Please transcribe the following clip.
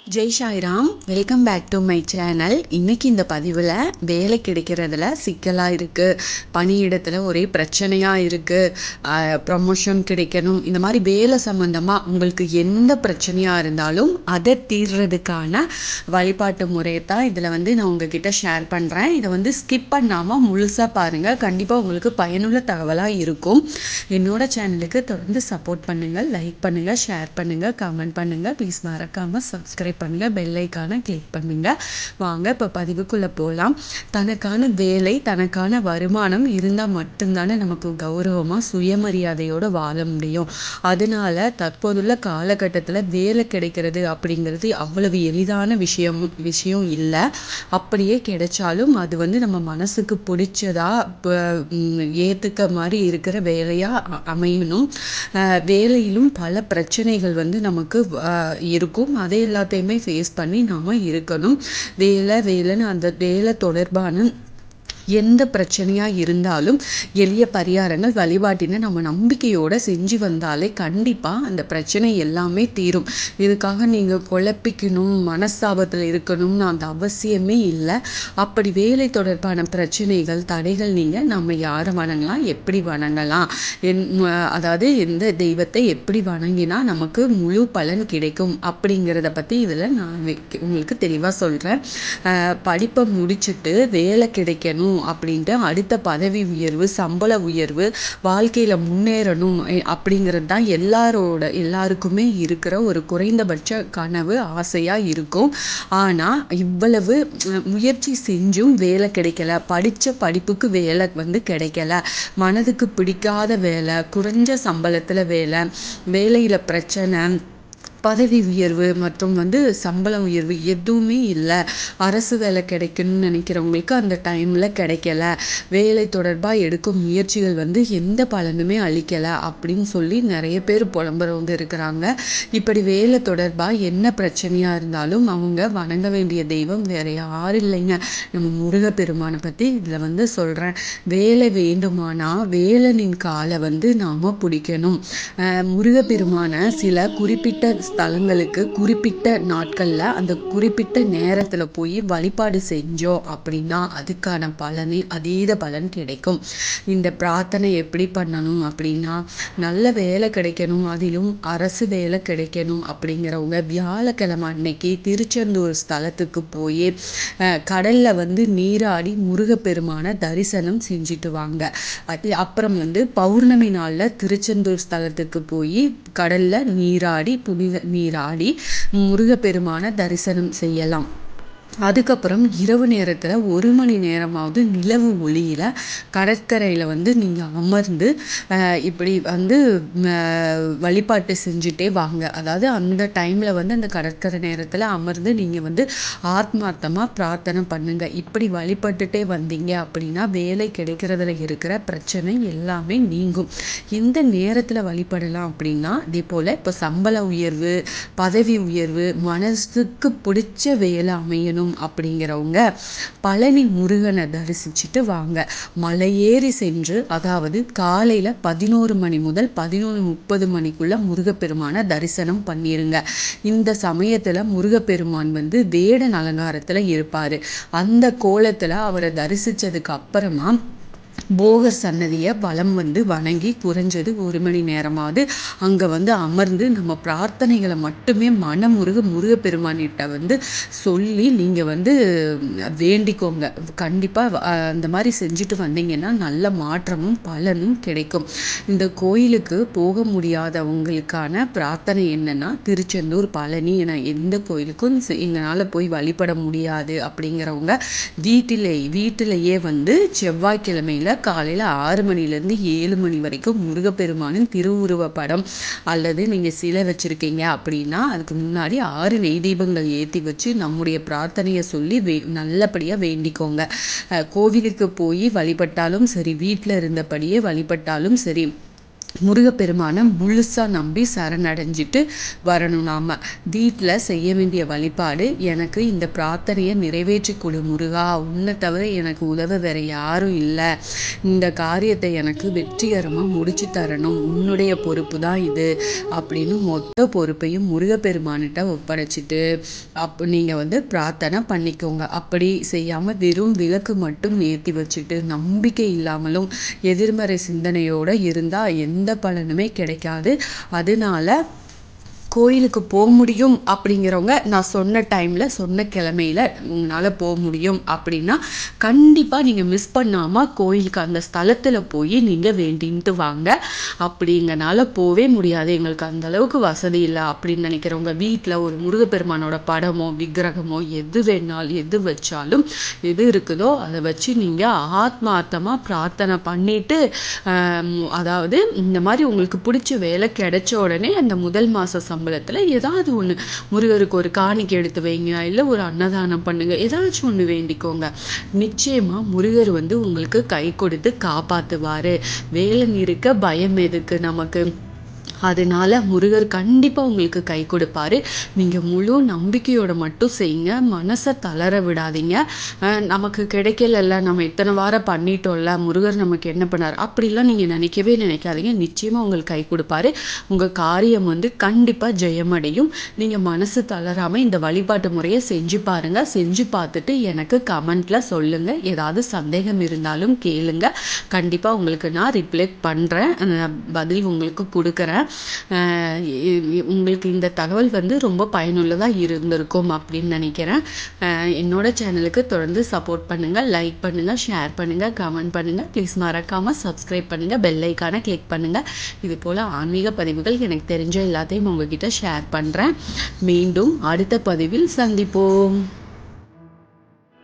Jai Sairam, welcome back to my channel. இன்றைக்கி இந்த பதிவில் வேலை கிடைக்கிறதுல சிக்கலாக இருக்குது, பணியிடத்தில் ஒரே பிரச்சனையாக இருக்குது, ப்ரமோஷன் கிடைக்கணும், இந்த மாதிரி வேலை சம்மந்தமாக உங்களுக்கு எந்த பிரச்சனையாக இருந்தாலும் அதை தீர்றதுக்கான வழிபாட்டு முறையை தான் இதில் நான் உங்ககிட்ட ஷேர் பண்ணுறேன். இதை ஸ்கிப் பண்ணாமல் முழுசாக பாருங்கள், கண்டிப்பாக உங்களுக்கு பயனுள்ள தகவலாக இருக்கும். என்னோட சேனலுக்கு தொடர்ந்து சப்போர்ட் பண்ணுங்கள், லைக் பண்ணுங்கள், ஷேர் பண்ணுங்கள், கமெண்ட் பண்ணுங்கள். ப்ளீஸ் மறக்காமல் சப்ஸ்கிரைப் பண்ணுங்க, பெல் ஐக்கானை கிளிக் பண்ணுங்க. வாங்க இப்போ பதிவுக்குள்ள போகலாம். தனக்கான வேலை, தனக்கான வருமானம் இருந்தால் மட்டும்தானே நமக்கு கௌரவமா சுயமரியாதையோட வாழ முடியும். அதனால தற்போதுள்ள காலகட்டத்தில் வேலை கிடைக்கிறது அப்படிங்கிறது அவ்வளவு எளிதான விஷயம் இல்லை. அப்படியே கிடைச்சாலும் அது நம்ம மனசுக்கு பிடிச்சதா ஏத்துக்க மாதிரி இருக்கிற வேலையா அமையணும். வேலையிலும் பல பிரச்சனைகள் நமக்கு இருக்கும். அதை எல்லாத்தையுமே ஃபேஸ் பண்ணி நாம இருக்கணும். வேலைன்னு அந்த வேலை தொடர்பான எந்த பிரச்சனையாக இருந்தாலும் எளிய பரிகாரங்கள் வழிபாட்டினை நம்ம நம்பிக்கையோடு செஞ்சு வந்தாலே கண்டிப்பாக அந்த பிரச்சனை எல்லாமே தீரும். இதுக்காக நீங்கள் குழப்பிக்கணும், மனஸ்தாபத்தில் இருக்கணும்னு அந்த அவசியமே இல்லை. அப்படி வேலை தொடர்பான பிரச்சனைகள், தடைகள் நீங்கள் நம்ம யாரை வணங்கலாம், எப்படி வணங்கலாம், அதாவது எந்த தெய்வத்தை எப்படி வணங்கினா நமக்கு முழு பலன் கிடைக்கும் அப்படிங்கிறத பற்றி இதில் நான் உங்களுக்கு தெளிவாக சொல்கிறேன். படிப்பை முடிச்சுட்டு வேலை கிடைக்கணும் அப்படின்ட்டு அடுத்த பதவி உயர்வு, சம்பள உயர்வு, வாழ்க்கையில முன்னேறணும் அப்படிங்கிறது தான் எல்லாருக்குமே இருக்கிற ஒரு குறைந்தபட்ச கனவு, ஆசையா இருக்கும். ஆனா இவ்வளவு முயற்சி செஞ்சும் வேலை கிடைக்கல, படிச்ச படிப்புக்கு வேலை கிடைக்கல, மனதுக்கு பிடிக்காத வேலை, குறைஞ்ச சம்பளத்துல வேலை, வேலையில பிரச்சனை, பதவி உயர்வு மற்றும் சம்பள உயர்வு எதுவுமே இல்லை, அரசு வேலை கிடைக்கணும்னு நினைக்கிறவங்களுக்கு அந்த டைமில் கிடைக்கல, வேலை தொடர்பாக எடுக்கும் முயற்சிகள் எந்த பலனுமே அளிக்கலை அப்படின்னு சொல்லி நிறைய பேர் புலம்புறவங்க இருக்கிறாங்க. இப்படி வேலை தொடர்பாக என்ன பிரச்சனையாக இருந்தாலும் அவங்க வணங்க வேண்டிய தெய்வம் வேற யாரும் இல்லைங்க, நம்ம முருகப்பெருமானை பற்றி இதில் சொல்கிறேன். வேலை வேண்டுமானா வேலனின் காலை நாம் பிடிக்கணும். முருகப்பெருமான சில குறிப்பிட்ட ஸ்தலங்களுக்கு குறிப்பிட்ட நாட்களில் அந்த குறிப்பிட்ட நேரத்தில் போய் வழிபாடு செஞ்சோம் அப்படின்னா அதுக்கான அதீத பலன் கிடைக்கும். இந்த பிரார்த்தனை எப்படி பண்ணணும் அப்படின்னா, நல்ல வேலை கிடைக்கணும், அதிலும் அரசு வேலை கிடைக்கணும் அப்படிங்கிறவங்க வியாழக்கிழமை அன்னைக்கு திருச்செந்தூர் ஸ்தலத்துக்கு போய் கடலில் நீராடி முருகப்பெருமான தரிசனம் செஞ்சுட்டு வாங்க. அப்புறம் பௌர்ணமி நாளில் திருச்செந்தூர் ஸ்தலத்துக்கு போய் கடலில் நீராடி முருகப்பெருமான தரிசனம் செய்யலாம். அதுக்கப்புறம் இரவு நேரத்தில் 1 மணி நேரமாவது நிலவு ஒளியில் கடற்கரையில் நீங்கள் அமர்ந்து இப்படி வழிபாட்டு செஞ்சுட்டே வாங்க. அதாவது அந்த டைமில் அந்த கடற்கரை நேரத்தில் அமர்ந்து நீங்கள் ஆத்மார்த்தமாக பிரார்த்தனை பண்ணுங்க. இப்படி வழிபட்டுட்டே வந்தீங்க அப்படின்னா வேலை கிடைக்கிறதுல இருக்கிற பிரச்சனை எல்லாமே நீங்கும். எந்த நேரத்தில் வழிபடலாம் அப்படின்னா, இதே போல் இப்போ சம்பள உயர்வு, பதவி உயர்வு, மனசுக்கு பிடிச்ச வேலை அமையணும் அப்படிங்கிறவங்க பழனி முருகனை தரிசிச்சுட்டு வாங்க. மலையேறி சென்று, அதாவது காலையில 11 மணி முதல் 11:30 மணிக்குள்ள முருகப்பெருமான தரிசனம் பண்ணிருங்க. இந்த சமயத்துல முருகப்பெருமான் வேடன் அலங்காரத்துல இருப்பாரு. அந்த கோலத்துல அவரை தரிசிச்சதுக்கு அப்புறமா போகர் சன்னதியை வலம் வணங்கி குறைஞ்சது 1 மணி நேரமாவது அங்கே அமர்ந்து நம்ம பிரார்த்தனைகளை மட்டுமே முருகப்பெருமானிட்ட சொல்லி நீங்கள் வேண்டிக்கோங்க. கண்டிப்பாக அந்த மாதிரி செஞ்சுட்டு வந்தீங்கன்னா நல்ல மாற்றமும் பலனும் கிடைக்கும். இந்த கோயிலுக்கு போக முடியாதவங்களுக்கான பிரார்த்தனை என்னன்னா, திருச்செந்தூர், பழனி என எந்த கோயிலுக்கும் எங்களால் போய் வழிபட முடியாது அப்படிங்கிறவங்க வீட்டிலேயே செவ்வாய்க்கிழமையில காலையில் 6 மணிலேருந்து 7 மணி வரைக்கும் முருகப்பெருமானின் திருவுருவ படம் அல்லது நீங்கள் சிலை வச்சுருக்கீங்க அப்படின்னா அதுக்கு முன்னாடி 6 நெய் தீபங்கள் ஏற்றி வச்சு நம்முடைய பிரார்த்தனையை சொல்லி நல்லபடியாக வேண்டிக்கோங்க. கோவிலுக்கு போய் வழிபட்டாலும் சரி, வீட்டில் இருந்தபடியே வழிபட்டாலும் சரி, முருகப்பெருமான முழுசா நம்பி சரணடைஞ்சிட்டு வரணும். நாம வீட்டில் செய்ய வேண்டிய வழிபாடு, எனக்கு இந்த பிரார்த்தனையை நிறைவேற்றி கொடு முருகா, உன்னை தவிர எனக்கு உதவ வேற யாரும் இல்லை, இந்த காரியத்தை எனக்கு வெற்றிகரமாக முடிச்சு தரணும், உன்னுடைய பொறுப்பு தான் இது அப்படின்னு மொத்த பொறுப்பையும் முருகப்பெருமானிட்ட ஒப்படைச்சிட்டு நீங்கள் பிரார்த்தனை பண்ணிக்கோங்க. அப்படி செய்யாமல் வெறும் விளக்கு மட்டும் ஏற்றி வச்சுட்டு நம்பிக்கை இல்லாமலும் எதிர்மறை சிந்தனையோடு இருந்தால் எந்த பலனுமே கிடைக்காது. அதனால கோயிலுக்கு போக முடியும் அப்படிங்கிறவங்க, நான் சொன்ன டைமில் சொன்ன கிழமையில் உங்களால் போக முடியும் அப்படின்னா கண்டிப்பாக நீங்கள் மிஸ் பண்ணாமல் கோயிலுக்கு அந்த ஸ்தலத்தில் போய் நீங்கள் வேண்டின்ட்டு வாங்க. அப்படிங்கனால போவே முடியாது, எங்களுக்கு அந்தளவுக்கு வசதி இல்லை அப்படின்னு நினைக்கிறவங்க, வீட்டில் ஒரு முருகப்பெருமானோட படமோ விக்கிரகமோ எது வேணாலும் எது வச்சாலும் எது இருக்குதோ அதை வச்சு நீங்கள் ஆத்மார்த்தமாக பிரார்த்தனை பண்ணிட்டு, அதாவது இந்த மாதிரி உங்களுக்கு பிடிச்ச வேலை கிடைச்ச உடனே அந்த முதல் மாத சம்பளத்தில் ஏதாவது ஒன்று முருகருக்கு ஒரு காணிக்கை எடுத்து வைங்க, இல்லை ஒரு அன்னதானம் பண்ணுங்க, ஏதாச்சும் ஒன்று வேண்டிக்கோங்க. நிச்சயமாக முருகர் உங்களுக்கு கை கொடுத்து காப்பாற்றுவார். வேலை இருக்க பயம் எதுக்கு நமக்கு? அதனால முருகர் கண்டிப்பாக உங்களுக்கு கை கொடுப்பாரு. நீங்கள் முழு நம்பிக்கையோட மட்டும் செய்யுங்க, மனசை தளர விடாதீங்க. நமக்கு கிடைக்கல, நம்ம இத்தனை வாரம் பண்ணிட்டோம்ல, முருகர் நமக்கு என்ன பண்ணார் அப்படிலாம் நீங்கள் நினைக்கவே நினைக்காதீங்க. நிச்சயமாக உங்களுக்கு கை கொடுப்பாரு. உங்கள் காரியம் கண்டிப்பாக ஜெயமடையும். நீங்கள் மனசு தளராமல் இந்த வழிபாட்டு முறையை செஞ்சு பாருங்கள். செஞ்சு பார்த்துட்டு எனக்கு கமெண்ட்டில் சொல்லுங்கள். ஏதாவது சந்தேகம் இருந்தாலும் கேளுங்க, கண்டிப்பாக உங்களுக்கு நான் ரிப்ளை பண்ணுறேன், பதில் உங்களுக்கு கொடுக்குறேன். உங்களுக்கு இந்த தகவல் ரொம்ப பயனுள்ளதாக இருந்திருக்கும் அப்படின்னு நினைக்கிறேன். என்னோட சேனலுக்கு தொடர்ந்து சப்போர்ட் பண்ணுங்கள், லைக் பண்ணுங்கள், ஷேர் பண்ணுங்கள், கமெண்ட் பண்ணுங்கள். ப்ளீஸ் மறக்காமல் சப்ஸ்கிரைப் பண்ணுங்கள், பெல் ஐக்கானை கிளிக் பண்ணுங்கள். இது போல் ஆன்மீக பதிவுகள் எனக்கு தெரிஞ்ச எல்லாத்தையும் உங்ககிட்ட ஷேர் பண்ணுறேன். மீண்டும் அடுத்த பதிவில் சந்திப்போம்.